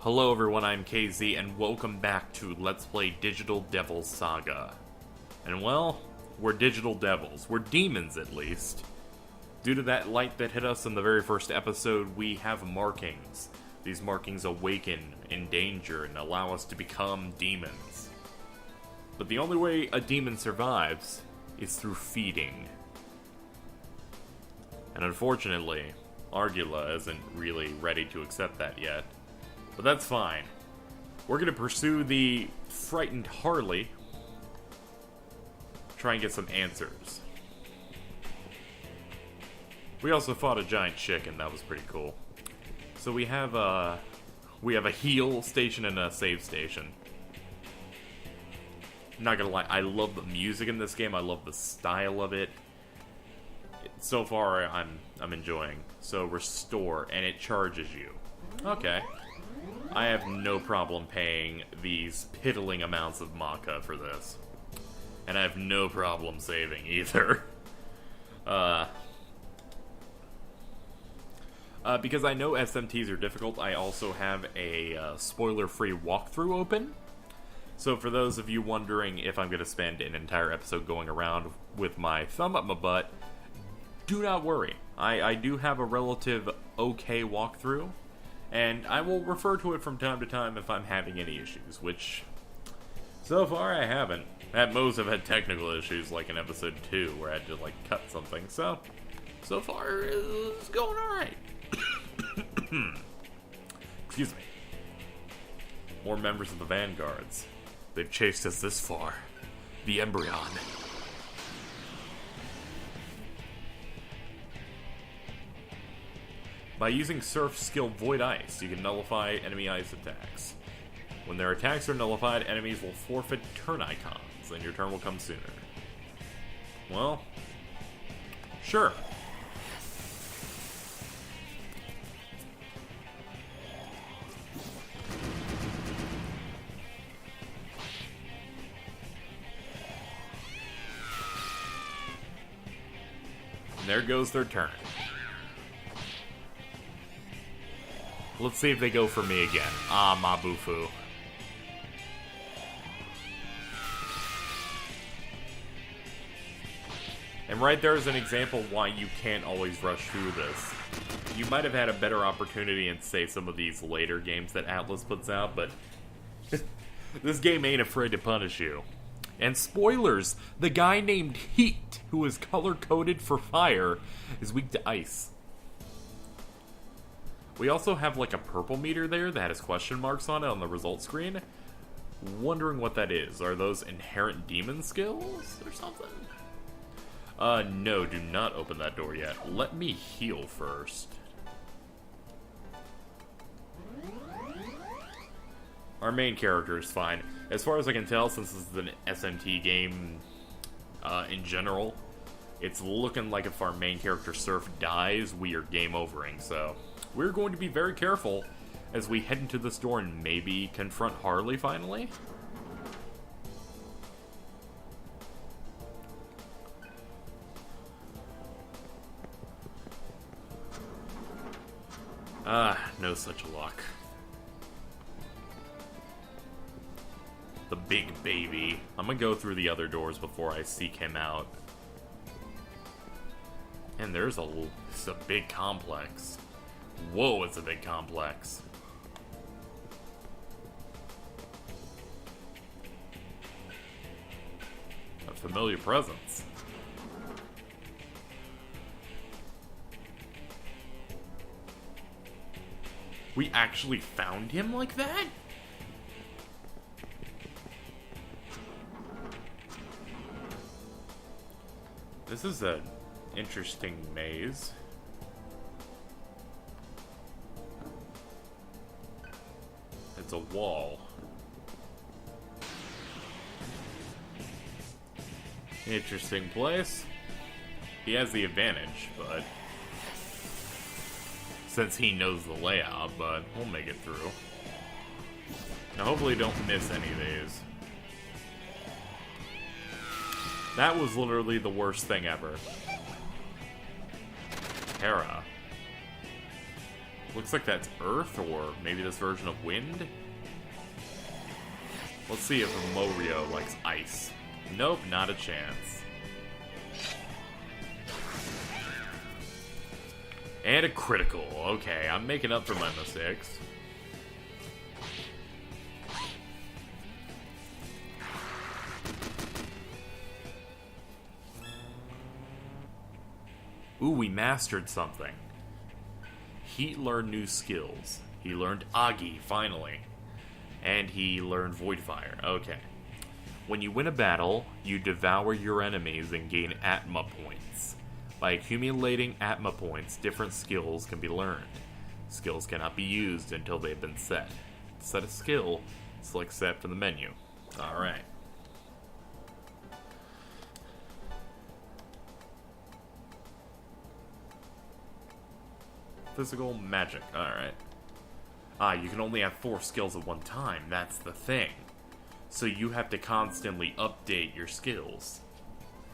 Hello everyone, I'm KZ, and welcome back to Let's Play Digital Devils Saga. And well, we're digital devils. We're demons, at least. Due to that light that hit us in the very first episode, we have markings. These markings awaken in danger and allow us to become demons. But the only way a demon survives is through feeding. And unfortunately, Argula isn't really ready to accept that yet. But that's fine. We're going to pursue the frightened Harley. Try and get some answers. We also fought a giant chicken. That was pretty cool. So we have a heal station and a save station. Not gonna lie, I love the music in this game. I love the style of it. So far, I'm enjoying. So restore, and it charges you. Okay. I have no problem paying these piddling amounts of maca for this. And I have no problem saving either. Because I know SMTs are difficult, I also have a spoiler-free walkthrough open. So for those of you wondering if I'm going to spend an entire episode going around with my thumb up my butt, do not worry. I do have a relative okay walkthrough. And I will refer to it from time to time if I'm having any issues, which, so far, I haven't. At most, I've had technical issues, like in episode 2, where I had to, cut something, so far, it's going alright. Excuse me. More members of the Vanguards. They've chased us this far. The Embryon. By using Surf skill Void Ice, you can nullify enemy ice attacks. When their attacks are nullified, enemies will forfeit turn icons, and your turn will come sooner. Well, sure. And there goes their turn. Let's see if they go for me again. Ah, Mabufu. And right there is an example why you can't always rush through this. You might have had a better opportunity in, say, some of these later games that Atlas puts out, but this game ain't afraid to punish you. And spoilers, the guy named Heat, who is color-coded for fire, is weak to ice. We also have a purple meter there that has question marks on it on the result screen. Wondering what that is. Are those inherent demon skills or something? No, do not open that door yet. Let me heal first. Our main character is fine. As far as I can tell, since this is an SMT game in general, it's looking like if our main character Surf dies, we are game overing, so we're going to be very careful as we head into this door and maybe confront Harley finally. No such luck. The big baby. I'm gonna go through the other doors before I seek him out. And it's a big complex. Whoa, it's a big complex. A familiar presence. We actually found him like that? This is an interesting maze. It's a wall. Interesting place. He has the advantage, but since he knows the layout, but we'll make it through. Now hopefully don't miss any of these. That was literally the worst thing ever. Hera. Looks like that's earth, or maybe this version of wind? Let's see if Morio likes ice. Nope, not a chance. And a critical. Okay, I'm making up for my mistakes. Ooh, we mastered something. He learned new skills. He learned Agi, finally. And he learned Void Fire. Okay. When you win a battle, you devour your enemies and gain Atma points. By accumulating Atma points, different skills can be learned. Skills cannot be used until they've been set. To set a skill, select Set from the menu. Alright. Physical magic. Alright. Ah, you can only have 4 skills at one time. That's the thing. So you have to constantly update your skills.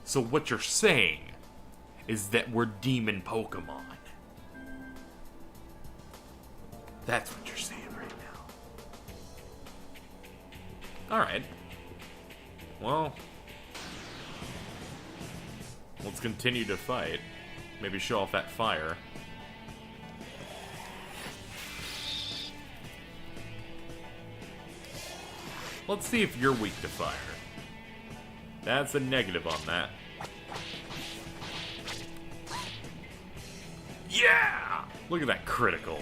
So what you're saying is that we're demon Pokemon. That's what you're saying right now. Alright. Well, let's continue to fight. Maybe show off that fire. Let's see if you're weak to fire. That's a negative on that. Yeah! Look at that critical.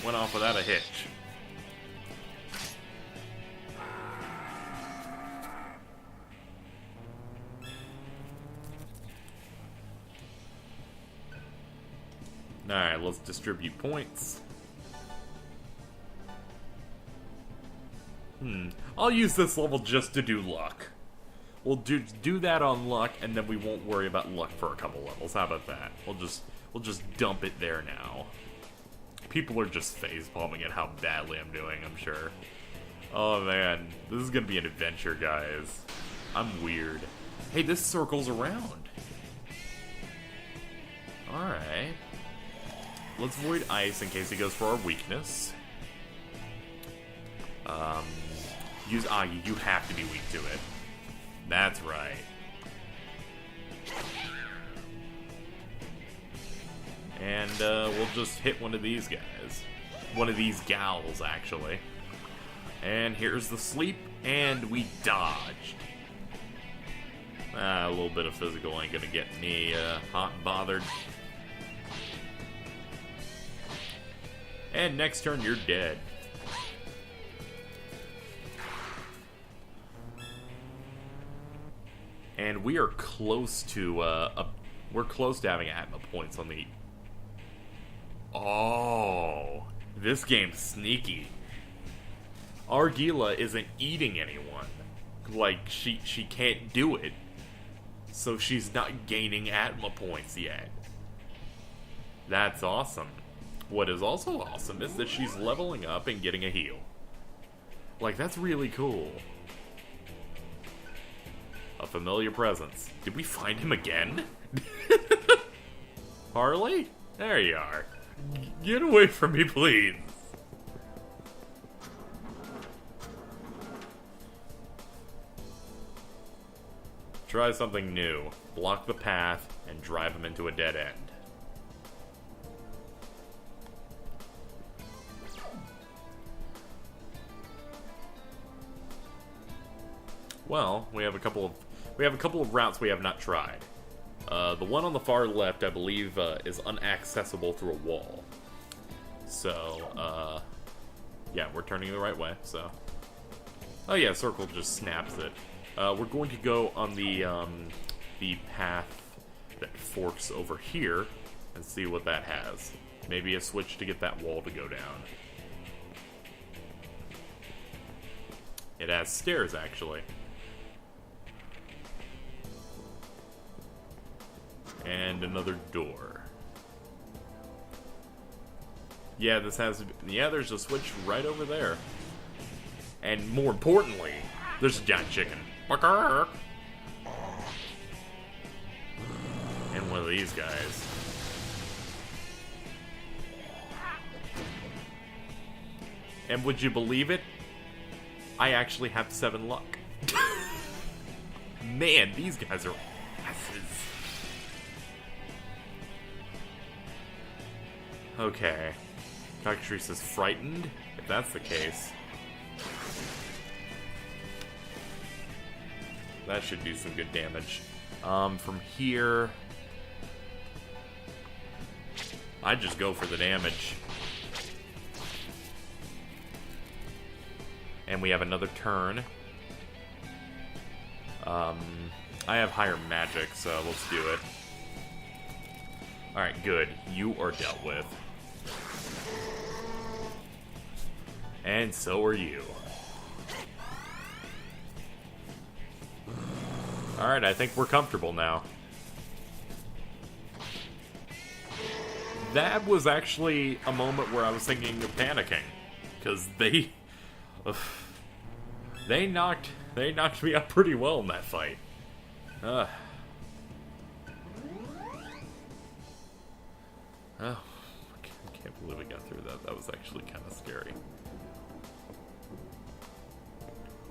Went off without a hitch. Alright, let's distribute points. I'll use this level just to do luck. We'll do that on luck, and then we won't worry about luck for a couple levels. How about that? We'll just dump it there now. People are just facepalming at how badly I'm doing, I'm sure. Oh man, this is gonna be an adventure, guys. I'm weird. Hey, this circles around. Alright. Let's void ice in case he goes for our weakness. Use Agi. You have to be weak to it. That's right. And we'll just hit one of these guys. One of these gals, actually. And here's the sleep, and we dodged. A little bit of physical ain't gonna get me hot and bothered. And next turn, you're dead. And we are close to we're close to having Atma points on the. Oh, this game's sneaky. Argila isn't eating anyone. Like she can't do it, so she's not gaining Atma points yet. That's awesome. What is also awesome is that she's leveling up and getting a heal. Like, that's really cool. A familiar presence. Did we find him again? Harley? There you are. Get away from me, please. Try something new. Block the path and drive him into a dead end. Well, we have a couple of routes we have not tried. The one on the far left, I believe, is unaccessible through a wall. So, yeah, we're turning the right way, so. Oh yeah, circle just snaps it. We're going to go on the path that forks over here and see what that has. Maybe a switch to get that wall to go down. It has stairs, actually. And another door. Yeah, this has... Yeah, there's a switch right over there. And more importantly, there's a giant chicken. And one of these guys. And would you believe it? I actually have 7 luck. Man, these guys are asses. Okay. Cockatrice is frightened, if that's the case. That should do some good damage. From here... I'd just go for the damage. And we have another turn. I have higher magic, so let's do it. Alright, good. You are dealt with. And so are you. Alright, I think we're comfortable now. That was actually a moment where I was thinking of panicking. Because they knocked me up pretty well in that fight. Oh, I can't believe we got through that. That was actually kind of scary.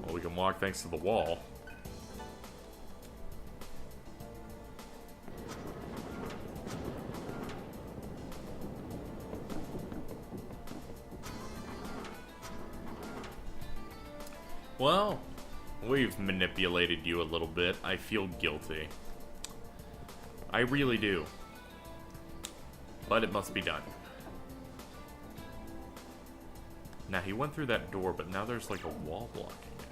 Well, we can walk thanks to the wall. Well, we've manipulated you a little bit. I feel guilty. I really do. But it must be done. Now, he went through that door, but now there's like a wall blocking it.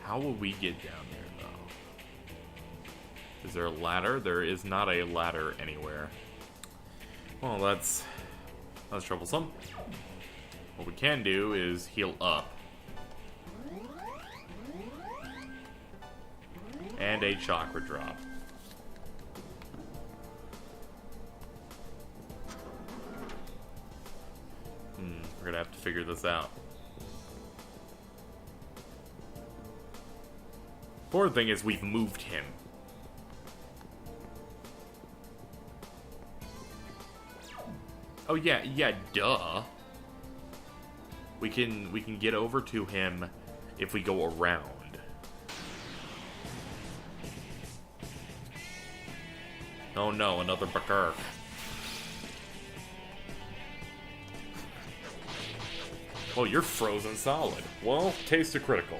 How will we get down there, though? Is there a ladder? There is not a ladder anywhere. Well, that's troublesome. What we can do is heal up. And a chakra drop. We're gonna have to figure this out. Important thing is we've moved him. Oh yeah, duh. We can get over to him if we go around. Oh no, another Bakar. Oh, you're frozen solid. Well, taste a critical.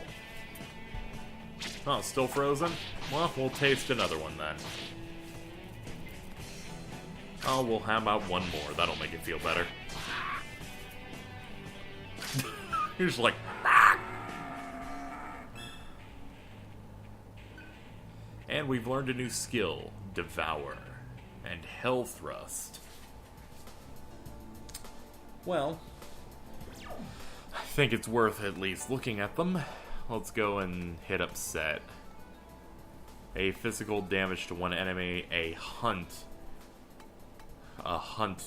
Oh, still frozen? Well, we'll taste another one then. Oh, we'll ham out one more. That'll make it feel better. You're just like... Ah! And we've learned a new skill. Devour. And Hell Thrust. Well... I think it's worth at least looking at them. Let's go and hit Upset. A physical damage to one enemy, a hunt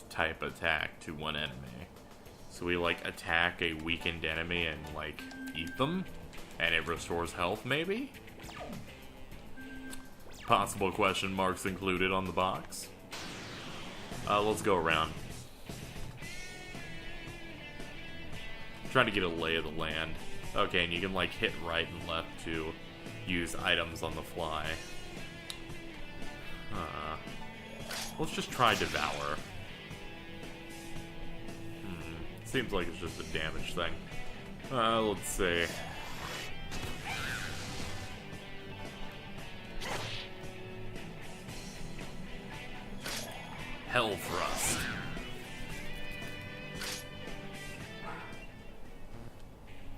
type attack to one enemy. So we like attack a weakened enemy and like eat them, and it restores health maybe? Possible question marks included on the box. Let's go around. Trying to get a lay of the land. Okay, and you can like hit right and left to use items on the fly. Let's just try Devour. Seems like it's just a damage thing. Let's see. Hell Thrust.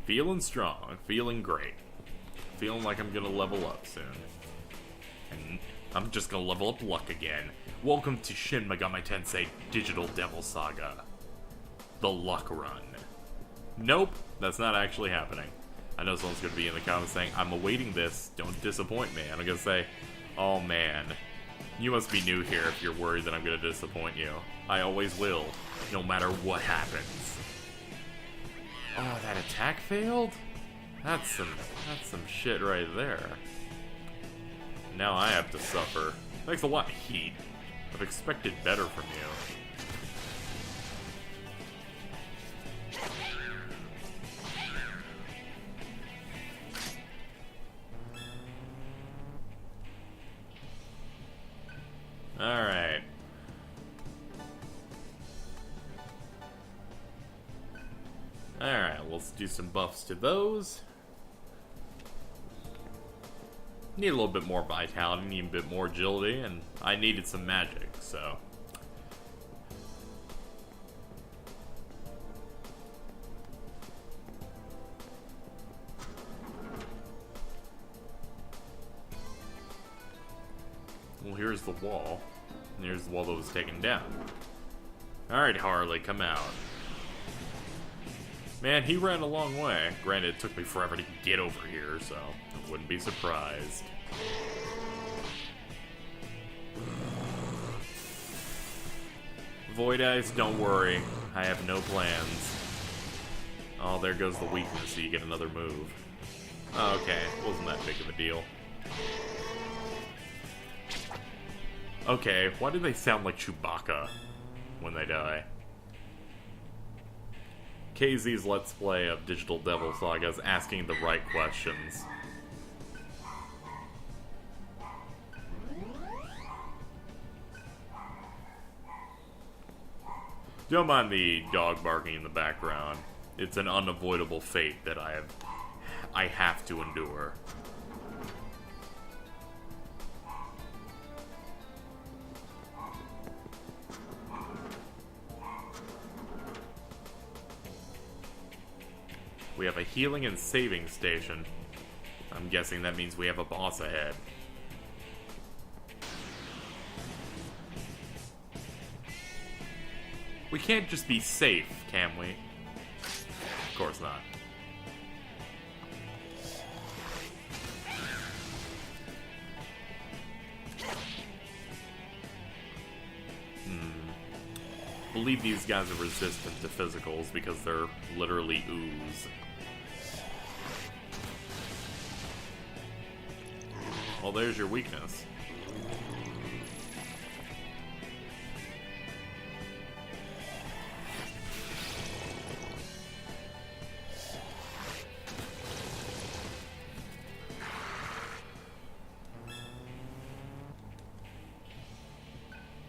Feeling strong, feeling great. Feeling like I'm gonna level up soon. And I'm just gonna level up luck again. Welcome to Shin Megami Tensei Digital Devil Saga. The Luck Run. Nope, that's not actually happening. I know someone's gonna be in the comments saying, I'm awaiting this, don't disappoint me. And I'm gonna say, oh man, you must be new here if you're worried that I'm gonna disappoint you. I always will, no matter what happens. Oh, that attack failed? That's some shit right there. Now I have to suffer. Thanks a lot, Heat. I've expected better from you. Alright, let's do some buffs to those. Need a little bit more vitality, need a bit more agility, and I needed some magic, so... Well, here's the wall. And here's the wall that was taken down. Alright, Harley, come out. Man, he ran a long way. Granted, it took me forever to get over here, so I wouldn't be surprised. Void Ice, don't worry. I have no plans. Oh, there goes the weakness, so you get another move. Okay, wasn't that big of a deal. Okay, why do they sound like Chewbacca when they die? KZ's Let's Play of Digital Devil Saga is asking the right questions. Don't mind the dog barking in the background. It's an unavoidable fate that I have to endure. We have a healing and saving station. I'm guessing that means we have a boss ahead. We can't just be safe, can we? Of course not. I believe these guys are resistant to physicals because they're literally ooze. Well, there's your weakness.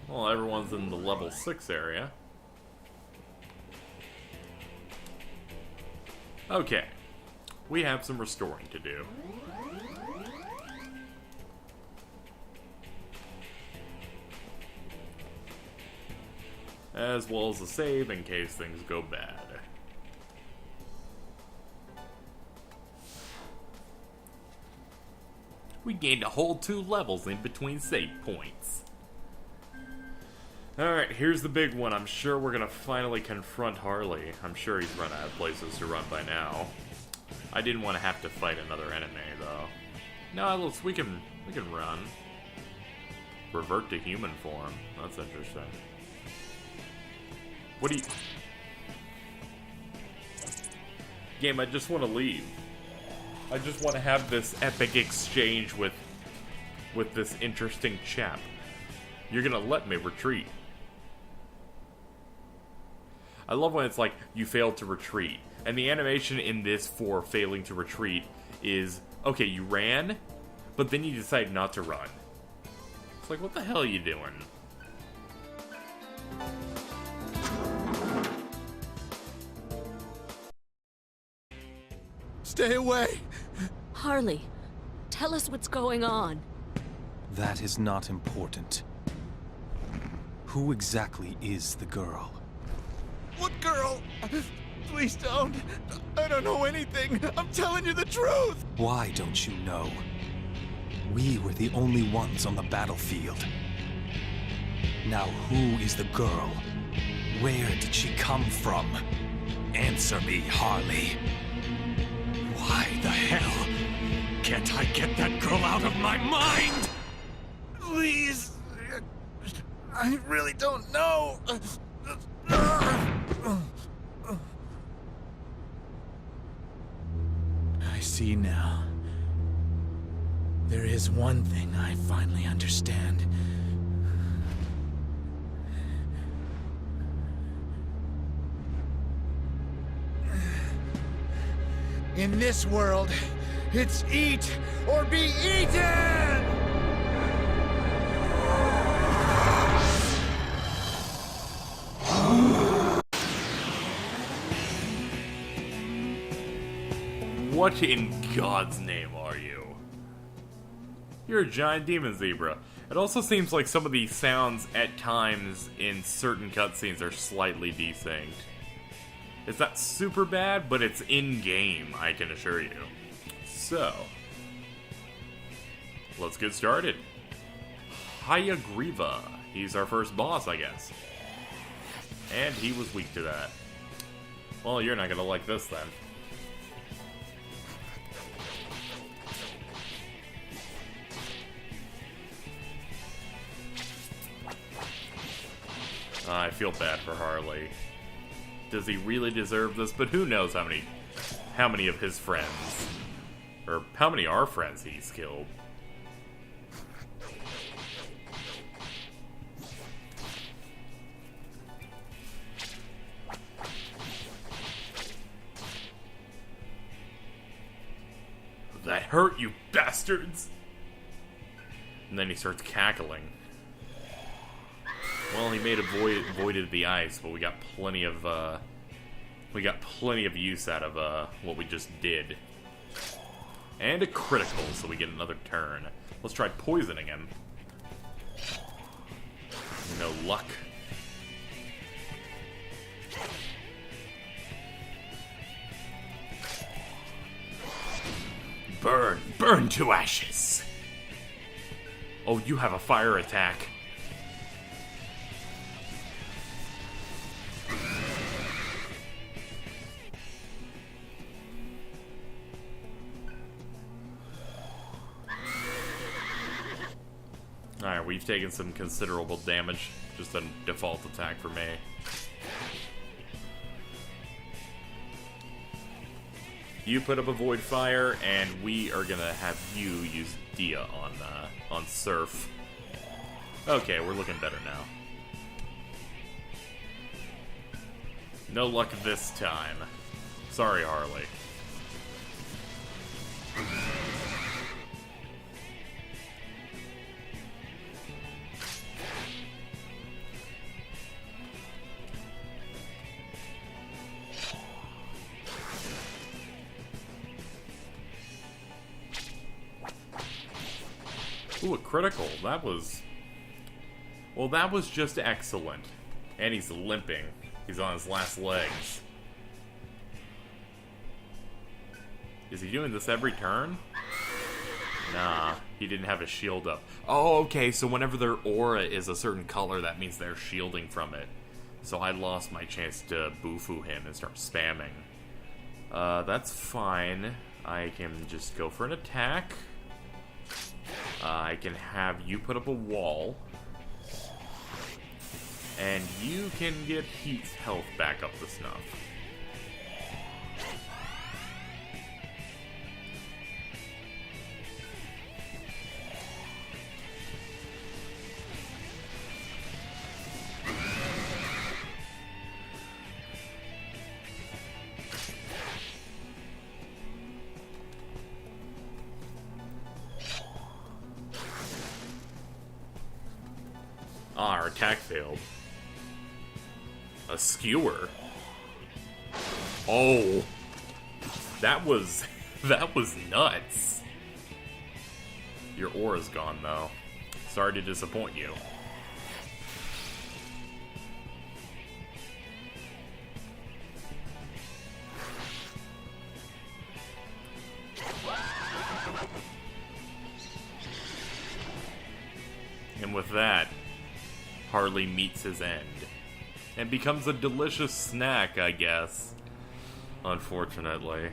Well, everyone's in the level 6 area. Okay. We have some restoring to do. As well as a save in case things go bad. We gained a whole 2 levels in between save points. Alright, here's the big one. I'm sure we're gonna finally confront Harley. I'm sure he's run out of places to run by now. I didn't want to have to fight another enemy, though. No, we can run. Revert to human form. That's interesting. What do you... Game, I just want to leave. I just want to have this epic exchange with this interesting chap. You're gonna let me retreat. I love when it's like, you failed to retreat. And the animation in this for failing to retreat is, okay, you ran, but then you decide not to run. It's like, what the hell are you doing? Stay away! Harley, tell us what's going on. That is not important. Who exactly is the girl? What girl? Please don't. I don't know anything. I'm telling you the truth! Why don't you know? We were the only ones on the battlefield. Now who is the girl? Where did she come from? Answer me, Harley. Why the hell can't I get that girl out of my mind? Please. I really don't know. I see now. There is one thing I finally understand. In this world, it's eat or be eaten! What in God's name are you? You're a giant demon zebra. It also seems like some of these sounds at times in certain cutscenes are slightly desynced. It's not super bad, but it's in-game, I can assure you. So, let's get started. Hayagriva. He's our first boss, I guess. And he was weak to that. Well, you're not gonna like this then. I feel bad for Harley. Does he really deserve this? But who knows how many of his friends, or how many are friends he's killed. That hurt, you bastards! And then he starts cackling. Well, he made avoided the ice, but we got plenty of use out of what we just did. And a critical, so we get another turn. Let's try poisoning him. No luck. Burn! Burn to ashes! Oh, you have a fire attack. Alright, we've taken some considerable damage. Just a default attack for me. You put up a void fire, and we are gonna have you use Dia on Surf. Okay, we're looking better now. No luck this time. Sorry, Harley. Ooh, a critical. That was... Well, that was just excellent. And he's limping. He's on his last legs. Is he doing this every turn? Nah, he didn't have his shield up. Oh, okay, so whenever their aura is a certain color, that means they're shielding from it. So I lost my chance to boofoo him and start spamming. That's fine. I can just go for an attack. I can have you put up a wall. And you can get Heat's health back up to snuff. Ah, our attack failed. A skewer. Oh, that was nuts. Your aura's gone though. Sorry to disappoint you. And with that, Harley meets his end. And becomes a delicious snack, I guess. Unfortunately.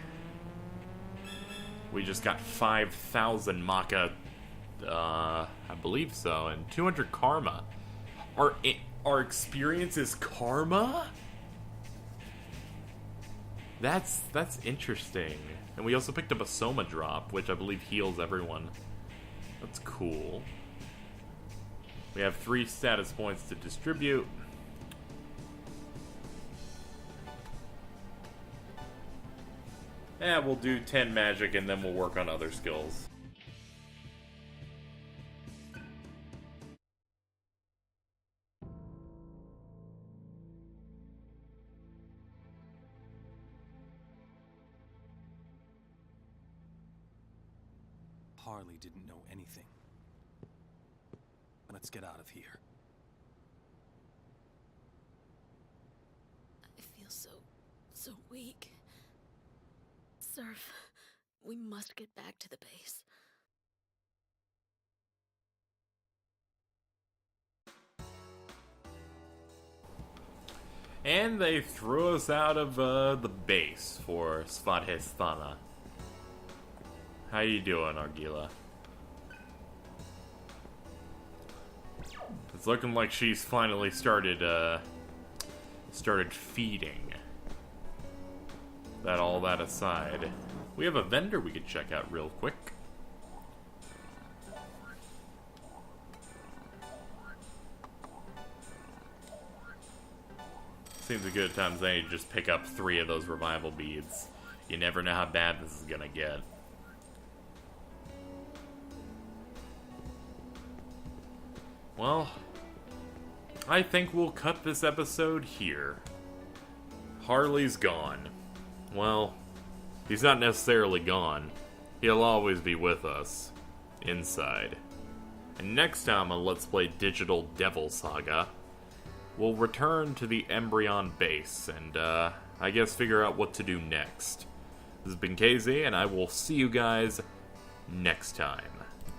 We just got 5,000 Maka, I believe so, and 200 Karma. Our experience is Karma? That's interesting. And we also picked up a Soma drop, which I believe heals everyone. That's cool. We have 3 status points to distribute. We'll do 10 magic and then we'll work on other skills. Harley didn't know anything. Let's get out of here. I feel so weak. Surf, we must get back to the base. And they threw us out of the base for Svadhisthana. How you doing, Argila? It's looking like she's finally started feeding. All that aside, we have a vendor we could check out real quick. Seems a good time as any to just pick up 3 of those revival beads. You never know how bad this is gonna get. Well, I think we'll cut this episode here. Harley's gone. Well, he's not necessarily gone. He'll always be with us. Inside. And next time on Let's Play Digital Devil Saga, we'll return to the Embryon base and, I guess figure out what to do next. This has been KZ, and I will see you guys next time.